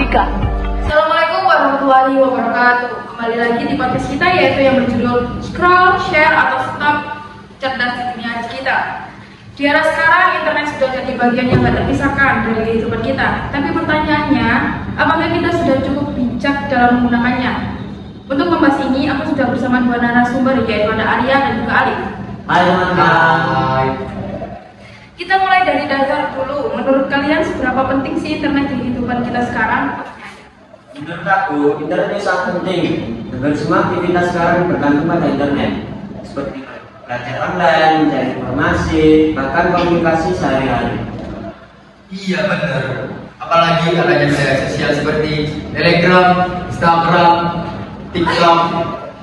Ika. Assalamualaikum warahmatullahi wabarakatuh. Kembali lagi di podcast kita yaitu yang berjudul Scroll, Share, atau Stop Cerdas di Dunia Kita. Di era sekarang internet sudah jadi bagian yang tak terpisahkan dari kehidupan kita. Tapi pertanyaannya, apakah kita sudah cukup bijak dalam menggunakannya? Untuk membahas ini, aku sudah bersama dua narasumber yaitu ada Arya dan juga Alif. Hai teman-teman. Kita mulai dari dasar dulu. Menurut kalian seberapa penting sih internet di kehidupan kita sekarang? Menurut aku, internet itu sangat penting. Agar semua aktivitas sekarang bergantung pada internet, seperti belajar online, mencari informasi, bahkan komunikasi sehari-hari. Iya benar. Apalagi adanya media sosial seperti Telegram, Instagram, TikTok,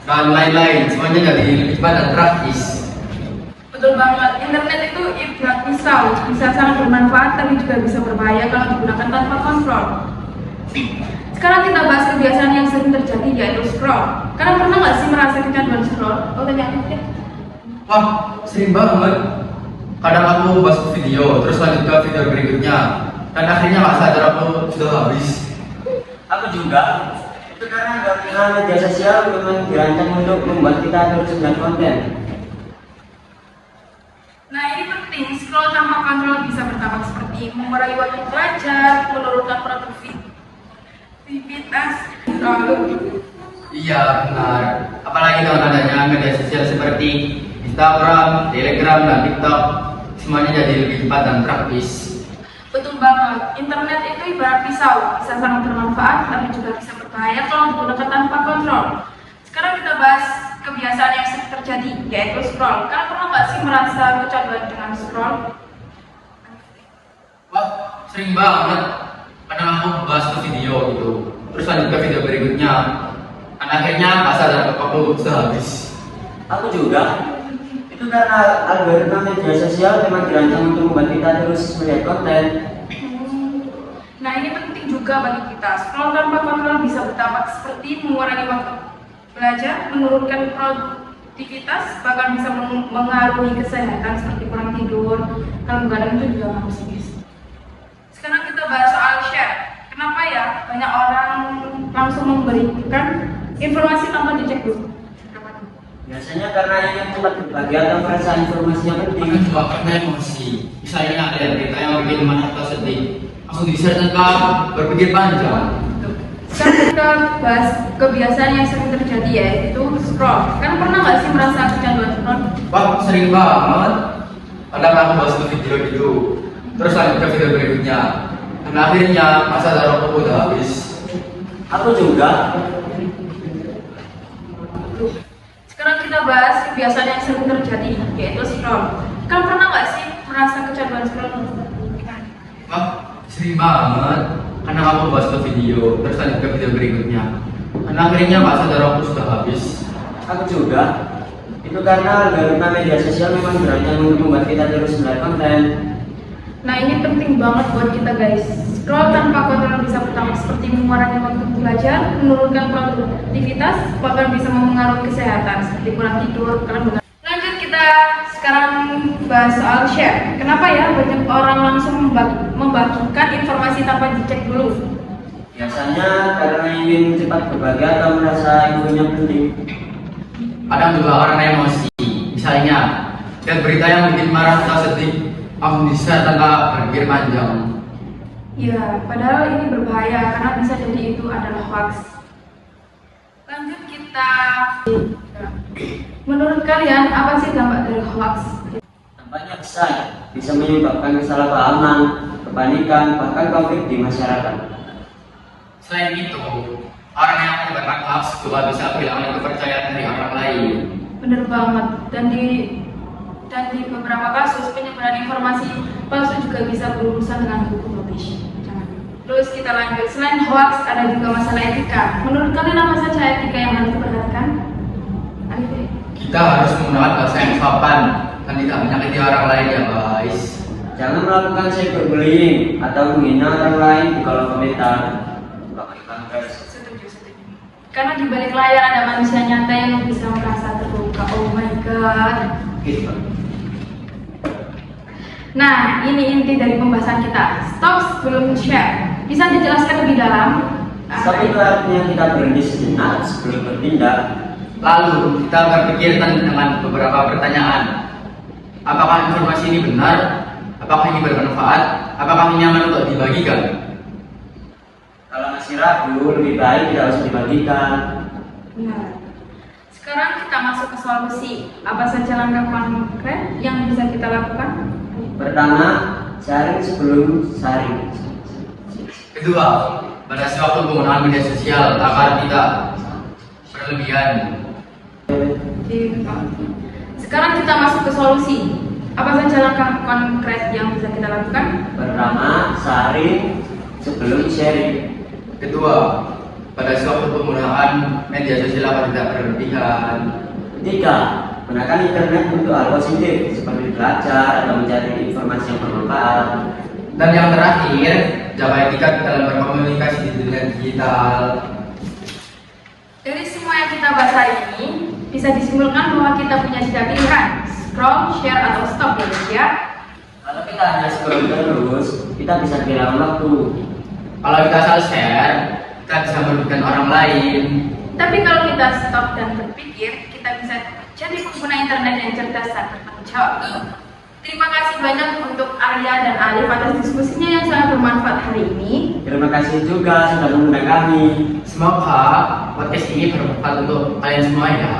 dan lain-lain. Semuanya jadi lebih cepat dan praktis. Betul banget, internet itu ibarat pisau, bisa sangat bermanfaat tapi juga bisa berbahaya kalau digunakan tanpa kontrol. Sekarang kita bahas kebiasaan yang sering terjadi yaitu scroll. Kalian pernah nggak sih merasa kecanduan scroll? Oh tanya aku deh. Wah, sering banget. Kadang aku bahas video, terus lanjut ke video berikutnya, dan akhirnya nggak sadar aku sudah habis. Aku juga. Itu karena media sosial memang dirancang untuk membuat kita terus melihat konten. Nah ini penting, scroll tanpa kontrol bisa berdampak seperti mengurangi waktu belajar, menurunkan produktivitas, Iya benar. Apalagi dengan adanya media sosial seperti Instagram, Telegram, dan TikTok, semuanya jadi lebih cepat dan praktis. Betul banget, internet itu ibarat pisau, bisa sangat bermanfaat tapi juga bisa berbahaya kalau digunakan tanpa kontrol. Sekarang kita bahas kebiasaan yang sering terjadi, yaitu scroll. Kalian pernah nggak sih merasa kecanduan dengan scroll? Wah, sering banget. Kadang aku bahas ke video gitu, terus lanjut ke video berikutnya, dan akhirnya pas sadar aku sudah habis. Aku juga. Itu karena algoritma media sosial memang dirancang untuk membuat kita terus melihat konten. Nah ini penting juga bagi kita. Scroll tanpa kontrol bisa berdampak seperti mengurangi waktu belajar, menurunkan produktivitas, bahkan bisa mengaruhi kesehatan seperti kurang tidur. Kalau begadang itu juga harus guys. Sekarang kita bahas soal share. Kenapa ya banyak orang langsung memberikan informasi tanpa dicek dulu? Biasanya karena ingin cepat berbagi atau merasa informasi yang penting. Bahkan juga karena emosi. Misalnya ada yang berita yang bikin mana atau sedih, langsung di-share tanpa berpikir panjang. Sekarang kita bahas kebiasaan yang sering terjadi yaitu scroll. Kan pernah nggak sih merasa kecanduan scroll? Wah, sering banget. Kadang aku bahas ke video dulu, terus lanjut ke video berikutnya, dan akhirnya masa darah aku udah habis. Aku juga. Sekarang kita bahas kebiasaan yang sering terjadi yaitu scroll. Kan pernah nggak sih merasa kecanduan scroll? Wah, sering banget. Karena aku bahas ke video, terus lanjut ke video berikutnya, dan akhirnya masa darah aku sudah habis. Aku juga. Itu karena algoritma media sosial memang dirancang untuk membuat kita terus melihat konten. Nah ini penting banget buat kita guys. Scroll tanpa kontrol bisa berdampak seperti mengurangi waktu belajar, menurunkan produktivitas, bahkan bisa mempengaruhi kesehatan seperti kurang tidur. Lanjut kita sekarang bahas soal share. Kenapa ya banyak orang langsung membagikan informasi tanpa dicek dulu? Biasanya karena ingin cepat berbagi atau merasa infonya penting. Kadang juga karena emosi, misalnya lihat berita yang bikin marah atau sedih, langsung di-share tanpa berpikir panjang. Ya, padahal ini berbahaya karena bisa jadi itu adalah hoax. Lanjut kita. Menurut kalian apa sih dampak dari hoax? Dampaknya besar, bisa menyebabkan kesalahpahaman, kepanikan, bahkan konflik di masyarakat. Selain itu, orang yang menyebarkan hoax juga bisa kehilangan kepercayaan dari orang lain. Bener banget. Dan di beberapa kasus penyebaran informasi palsu juga bisa berurusan dengan hukum lebih. Terus kita lanjut. Selain hoax ada juga masalah etika. Menurut kalian apa saja etika yang harus diperhatikan? Kita harus menggunakan bahasa yang sopan dan tidak menyakiti orang lain ya guys. Jangan melakukan cyberbullying atau menghina orang lain di kolom komentar. Setuju. Karena di balik layar ada manusia nyata yang bisa merasa terluka. Oh my god. Nah, ini inti dari pembahasan kita. Stop sebelum share. Bisa dijelaskan lebih dalam? Stop itu artinya kita berhenti sejenak sebelum bertindak. Lalu kita berpikir dengan beberapa pertanyaan. Apakah informasi ini benar? Apakah ini bermanfaat? Apakah ini nyaman untuk dibagikan? Kalau masih ragu, lebih baik tidak usah dibagikan. Nah, sekarang kita masuk ke solusi. Apa saja langkah konkret yang bisa kita lakukan? Pertama, sharing sebelum sharing. Kedua, batasi waktu penggunaan media sosial agar tidak berlebihan. Sekarang kita masuk ke solusi. Apa saja langkah konkret yang bisa kita lakukan? Pertama, sharing sebelum sharing. Kedua, batasi waktu penggunaan media sosial agar tidak berlebihan. Ketiga, gunakan internet untuk hal positif seperti belajar atau mencari informasi yang bermanfaat. Dan yang terakhir, jaga etika dalam berkomunikasi di dunia digital. Dari semua yang kita bahas hari ini, bisa disimpulkan bahwa kita punya tiga pilihan: scroll, share, atau stop ya. Kalau kita hanya scroll terus, kita bisa kehilangan waktu. Kalau kita salah share, kita bisa merugikan orang lain. Tapi kalau kita stop dan berpikir, kita bisa jadi pengguna internet yang cerdas dan bertanggung jawab. Terima kasih banyak untuk Arya dan Alif atas diskusinya yang sangat bermanfaat hari ini. Terima kasih juga sudah mengundang kami. Semoga podcast ini bermanfaat untuk kalian semua ya.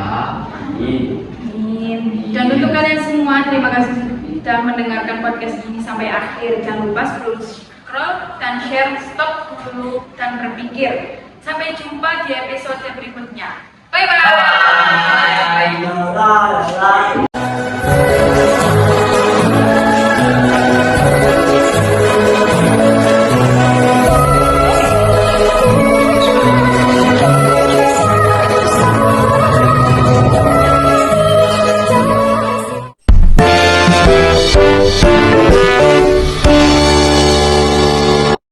Amin. Amin. Dan untuk kalian semua, terima kasih sudah mendengarkan podcast ini sampai akhir. Jangan lupa sebelum scroll dan share, stop dulu dan berpikir. Sampai jumpa di episode berikutnya. Bye bye.